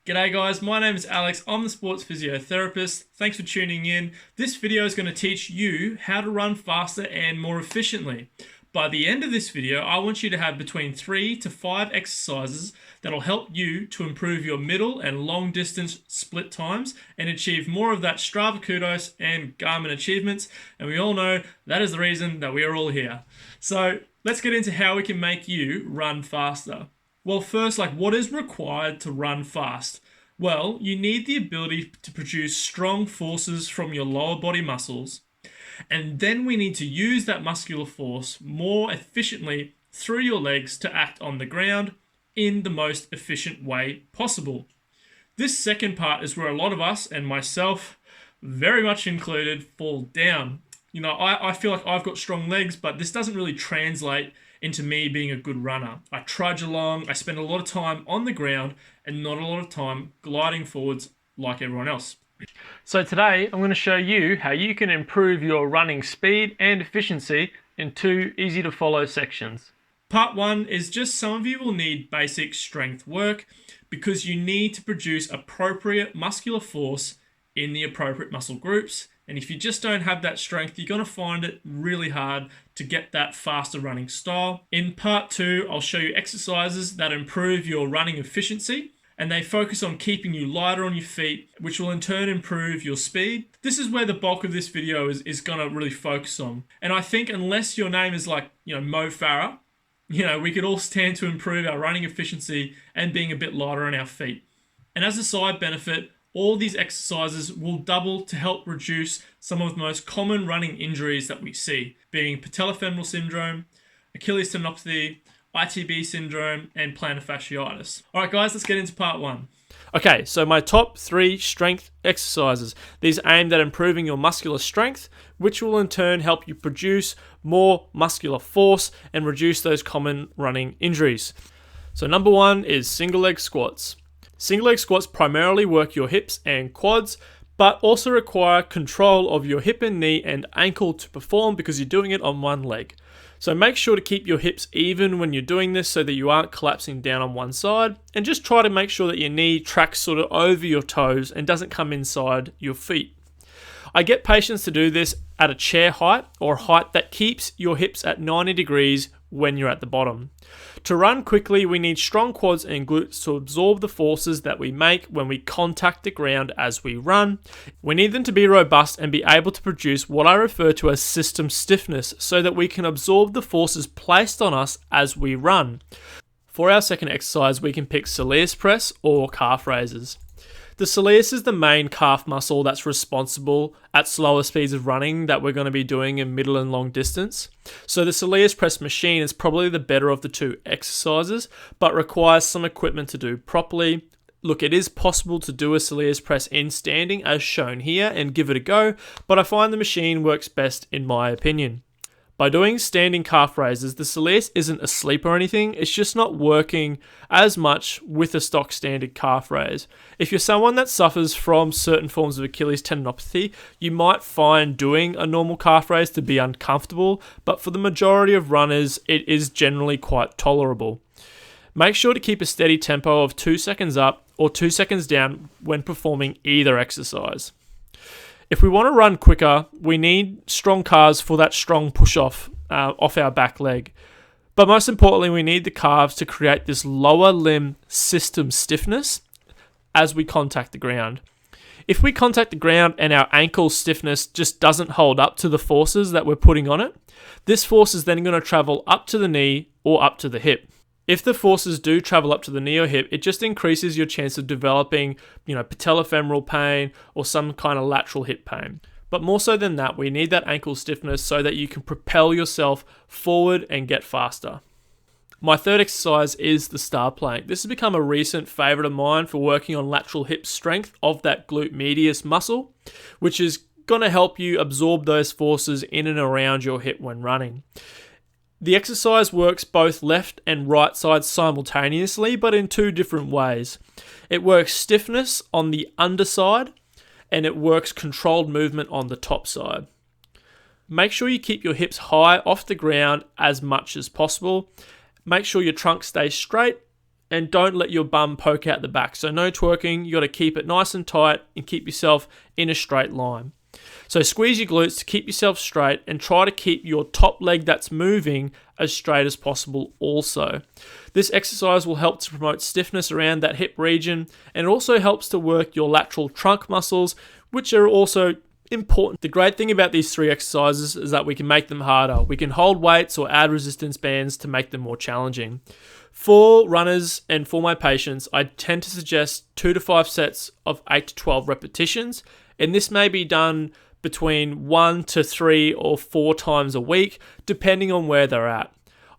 G'day guys, my name is Alex. I'm the sports physiotherapist. Thanks for tuning in. This video is going to teach you how to run faster and more efficiently. By the end of this video, I want you to have between 3 to 5 exercises that'll help you to improve your middle and long distance split times and achieve more of that Strava kudos and Garmin achievements. And we all know that is the reason that we are all here. So let's get into how we can make you run faster. Well, first, what is required to run fast? Well, you need the ability to produce strong forces from your lower body muscles, and then we need to use that muscular force more efficiently through your legs to act on the ground in the most efficient way possible. This second part is where a lot of us, and myself very much included, fall down. I feel like I've got strong legs, but this doesn't really translate into me being a good runner. I trudge along, I spend a lot of time on the ground and not a lot of time gliding forwards like everyone else. So today I'm going to show you how you can improve your running speed and efficiency in 2 easy to follow sections. Part 1 is just some of you will need basic strength work because you need to produce appropriate muscular force in the appropriate muscle groups. And if you just don't have that strength, you're going to find it really hard to get that faster running style. In part 2, I'll show you exercises that improve your running efficiency, and they focus on keeping you lighter on your feet, which will in turn improve your speed. This is where the bulk of this video is going to really focus on. And I think unless your name is Mo Farah, we could all stand to improve our running efficiency and being a bit lighter on our feet. And as a side benefit, all these exercises will double to help reduce some of the most common running injuries that we see, being patellofemoral syndrome, Achilles tendinopathy, ITB syndrome, and plantar fasciitis. All right, guys, let's get into part 1. Okay, so my top 3 strength exercises. These are aimed at improving your muscular strength, which will in turn help you produce more muscular force and reduce those common running injuries. So number 1 is single leg squats. Single leg squats primarily work your hips and quads, but also require control of your hip and knee and ankle to perform because you're doing it on one leg. So make sure to keep your hips even when you're doing this so that you aren't collapsing down on one side, and just try to make sure that your knee tracks sort of over your toes and doesn't come inside your feet. I get patients to do this at a chair height or height that keeps your hips at 90 degrees when you're at the bottom. To run quickly, we need strong quads and glutes to absorb the forces that we make when we contact the ground as we run. We need them to be robust and be able to produce what I refer to as system stiffness so that we can absorb the forces placed on us as we run. For our second exercise, we can pick soleus press or calf raises. The soleus is the main calf muscle that's responsible at slower speeds of running that we're going to be doing in middle and long distance. So the soleus press machine is probably the better of the 2 exercises, but requires some equipment to do properly. Look, it is possible to do a soleus press in standing as shown here and give it a go, but I find the machine works best in my opinion. By doing standing calf raises, the soleus isn't asleep or anything, it's just not working as much with a stock standard calf raise. If you're someone that suffers from certain forms of Achilles tendinopathy, you might find doing a normal calf raise to be uncomfortable, but for the majority of runners, it is generally quite tolerable. Make sure to keep a steady tempo of 2 seconds up or 2 seconds down when performing either exercise. If we want to run quicker, we need strong calves for that strong push-off off our back leg. But most importantly, we need the calves to create this lower limb system stiffness as we contact the ground. If we contact the ground and our ankle stiffness just doesn't hold up to the forces that we're putting on it, this force is then going to travel up to the knee or up to the hip. If the forces do travel up to the knee or hip, it just increases your chance of developing, patellofemoral pain or some kind of lateral hip pain. But more so than that, we need that ankle stiffness so that you can propel yourself forward and get faster. My third exercise is the star plank. This has become a recent favorite of mine for working on lateral hip strength of that glute medius muscle, which is going to help you absorb those forces in and around your hip when running. The exercise works both left and right sides simultaneously, but in 2 different ways. It works stiffness on the underside, and it works controlled movement on the top side. Make sure you keep your hips high off the ground as much as possible. Make sure your trunk stays straight and don't let your bum poke out the back. So no twerking, you got to keep it nice and tight and keep yourself in a straight line. So squeeze your glutes to keep yourself straight and try to keep your top leg that's moving as straight as possible also. This exercise will help to promote stiffness around that hip region, and it also helps to work your lateral trunk muscles, which are also important. The great thing about these 3 exercises is that we can make them harder. We can hold weights or add resistance bands to make them more challenging. For runners and for my patients, I tend to suggest 2 to 5 sets of 8 to 12 repetitions, and this may be done between 1 to 3 or 4 times a week, depending on where they're at.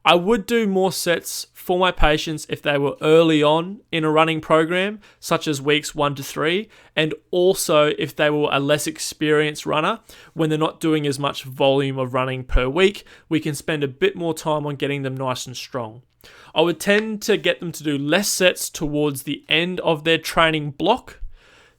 I would do more sets for my patients if they were early on in a running program, such as weeks 1 to 3, and also if they were a less experienced runner, when they're not doing as much volume of running per week, we can spend a bit more time on getting them nice and strong. I would tend to get them to do less sets towards the end of their training block,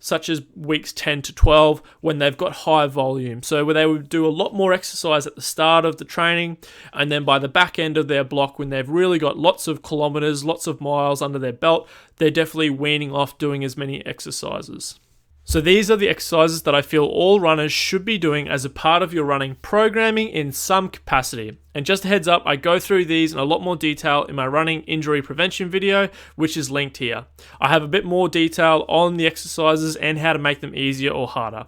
such as weeks 10 to 12, when they've got high volume. So where they would do a lot more exercise at the start of the training, and then by the back end of their block, when they've really got lots of kilometers, lots of miles under their belt, they're definitely weaning off doing as many exercises. So these are the exercises that I feel all runners should be doing as a part of your running programming in some capacity. And just a heads up, I go through these in a lot more detail in my running injury prevention video, which is linked here. I have a bit more detail on the exercises and how to make them easier or harder.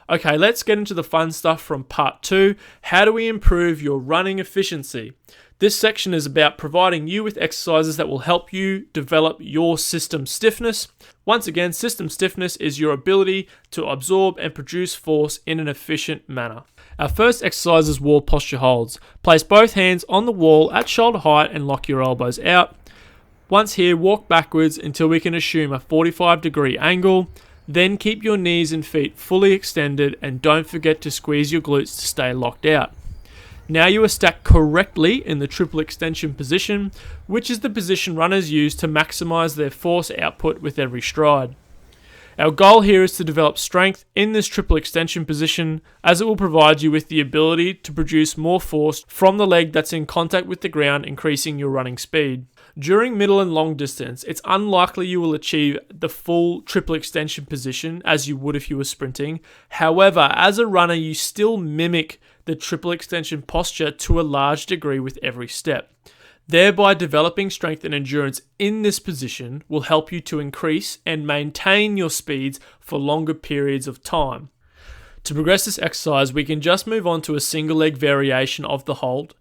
Okay, let's get into the fun stuff from part 2. How do we improve your running efficiency? This section is about providing you with exercises that will help you develop your system stiffness. Once again, system stiffness is your ability to absorb and produce force in an efficient manner. Our first exercise is wall posture holds. Place both hands on the wall at shoulder height and lock your elbows out. Once here, walk backwards until we can assume a 45-degree angle. Then keep your knees and feet fully extended and don't forget to squeeze your glutes to stay locked out. Now you are stacked correctly in the triple extension position, which is the position runners use to maximize their force output with every stride. Our goal here is to develop strength in this triple extension position, as it will provide you with the ability to produce more force from the leg that's in contact with the ground, increasing your running speed. During middle and long distance, it's unlikely you will achieve the full triple extension position as you would if you were sprinting. However, as a runner, you still mimic the triple extension posture to a large degree with every step. Thereby, developing strength and endurance in this position will help you to increase and maintain your speeds for longer periods of time. To progress this exercise, we can just move on to a single leg variation of the hold.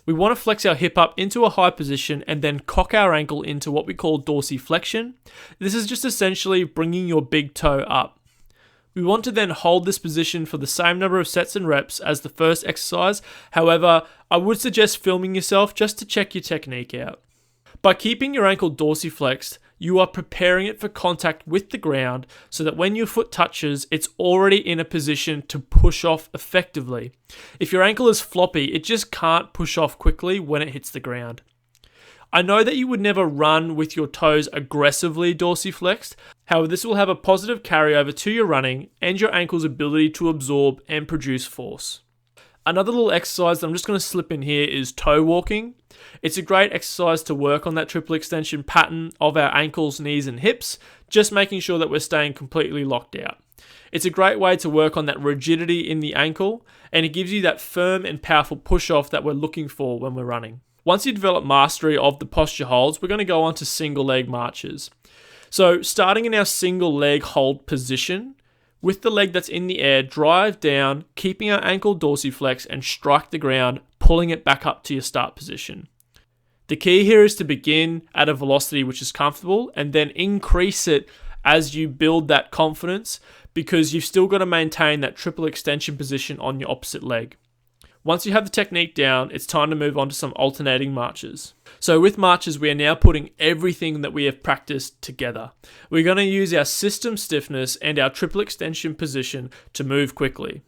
We want to flex our hip up into a high position and then cock our ankle into what we call dorsiflexion. This is just essentially bringing your big toe up. We want to then hold this position for the same number of sets and reps as the first exercise. However, I would suggest filming yourself just to check your technique out. By keeping your ankle dorsiflexed, you are preparing it for contact with the ground so that when your foot touches, it's already in a position to push off effectively. If your ankle is floppy, it just can't push off quickly when it hits the ground. I know that you would never run with your toes aggressively dorsiflexed. However, this will have a positive carryover to your running and your ankle's ability to absorb and produce force. Another little exercise that I'm just going to slip in here is toe walking. It's a great exercise to work on that triple extension pattern of our ankles, knees, and hips, just making sure that we're staying completely locked out. It's a great way to work on that rigidity in the ankle, and it gives you that firm and powerful push-off that we're looking for when we're running. Once you develop mastery of the posture holds, we're going to go on to single leg marches. So starting in our single leg hold position, with the leg that's in the air, drive down, keeping our ankle dorsiflexed and strike the ground, pulling it back up to your start position. The key here is to begin at a velocity which is comfortable and then increase it as you build that confidence, because you've still got to maintain that triple extension position on your opposite leg. Once you have the technique down, it's time to move on to some alternating marches. So with marches, we are now putting everything that we have practiced together. We're going to use our system stiffness and our triple extension position to move quickly.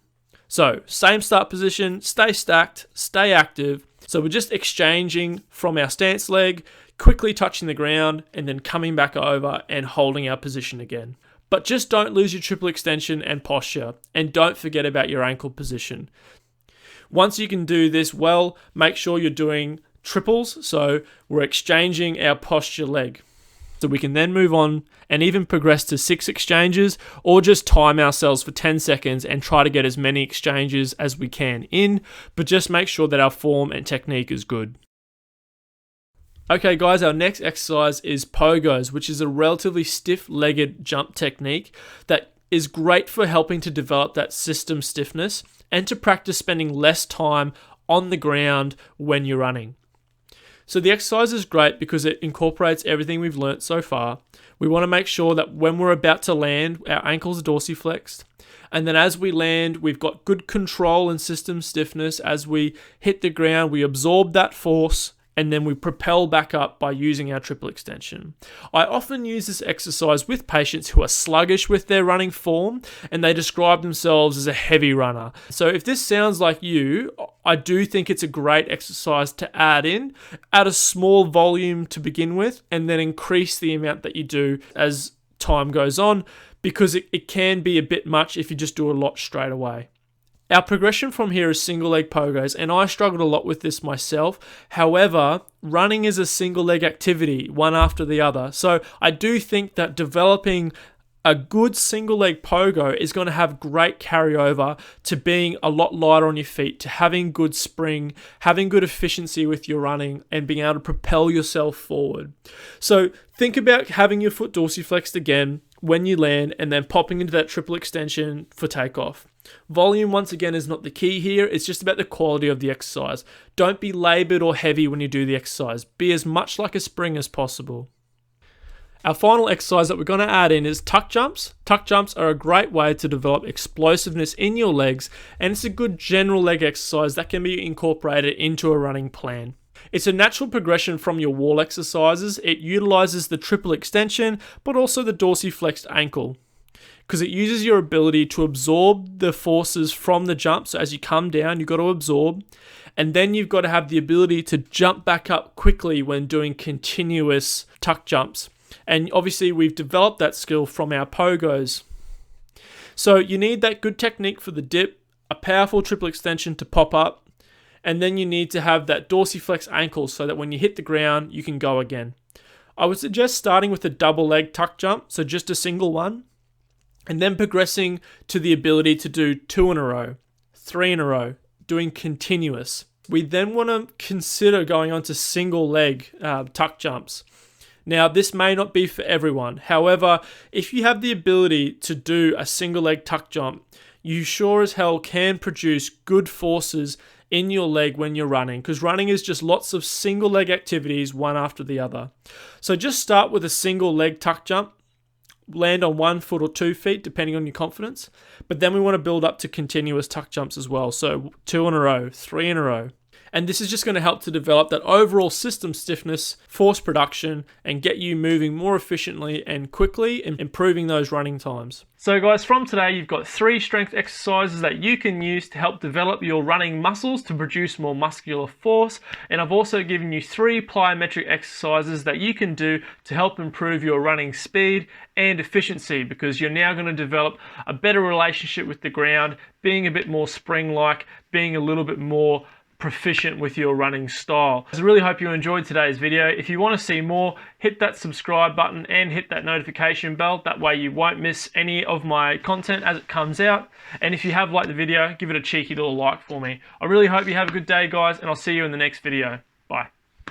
So same start position, stay stacked, stay active. So we're just exchanging from our stance leg, quickly touching the ground, and then coming back over and holding our position again. But just don't lose your triple extension and posture, and don't forget about your ankle position. Once you can do this well, make sure you're doing triples, so we're exchanging our posture leg. So we can then move on and even progress to 6 exchanges, or just time ourselves for 10 seconds and try to get as many exchanges as we can in, but just make sure that our form and technique is good. Okay guys, our next exercise is pogos, which is a relatively stiff-legged jump technique that is great for helping to develop that system stiffness and to practice spending less time on the ground when you're running. So the exercise is great because it incorporates everything we've learnt so far. We want to make sure that when we're about to land, our ankles are dorsiflexed. And then as we land, we've got good control and system stiffness. As we hit the ground, we absorb that force and then we propel back up by using our triple extension. I often use this exercise with patients who are sluggish with their running form and they describe themselves as a heavy runner. So if this sounds like you, I do think it's a great exercise to add in at a small volume to begin with, and then increase the amount that you do as time goes on, because it can be a bit much if you just do a lot straight away. Our progression from here is single leg pogos, and I struggled a lot with this myself. However, running is a single leg activity, one after the other. So I do think that developing a good single leg pogo is going to have great carryover to being a lot lighter on your feet, to having good spring, having good efficiency with your running, and being able to propel yourself forward. So think about having your foot dorsiflexed again when you land, and then popping into that triple extension for takeoff. Volume, once again, is not the key here. It's just about the quality of the exercise. Don't be labored or heavy when you do the exercise. Be as much like a spring as possible. Our final exercise that we're going to add in is tuck jumps. Tuck jumps are a great way to develop explosiveness in your legs, and it's a good general leg exercise that can be incorporated into a running plan. It's a natural progression from your wall exercises. It utilizes the triple extension, but also the dorsiflexed ankle, because it uses your ability to absorb the forces from the jump. So as you come down, you've got to absorb, and then you've got to have the ability to jump back up quickly when doing continuous tuck jumps. And obviously we've developed that skill from our pogos. So you need that good technique for the dip, a powerful triple extension to pop up, and then you need to have that dorsiflex ankle so that when you hit the ground, you can go again. I would suggest starting with a double leg tuck jump, so just a single one, and then progressing to the ability to do 2 in a row, 3 in a row, doing continuous. We then want to consider going on to single leg tuck jumps. Now, this may not be for everyone. However, if you have the ability to do a single leg tuck jump, you sure as hell can produce good forces in your leg when you're running, because running is just lots of single leg activities, one after the other. So just start with a single leg tuck jump, land on 1 foot or 2 feet, depending on your confidence. But then we want to build up to continuous tuck jumps as well. So 2 in a row, 3 in a row. And this is just going to help to develop that overall system stiffness, force production, and get you moving more efficiently and quickly, and improving those running times. So guys, from today, you've got 3 strength exercises that you can use to help develop your running muscles to produce more muscular force. And I've also given you 3 plyometric exercises that you can do to help improve your running speed and efficiency, because you're now going to develop a better relationship with the ground, being a bit more spring-like, being a little bit more proficient with your running style. I really hope you enjoyed today's video. If you want to see more, hit that subscribe button and hit that notification bell. That way you won't miss any of my content as it comes out. And if you have liked the video, give it a cheeky little like for me. I really hope you have a good day, guys, and I'll see you in the next video.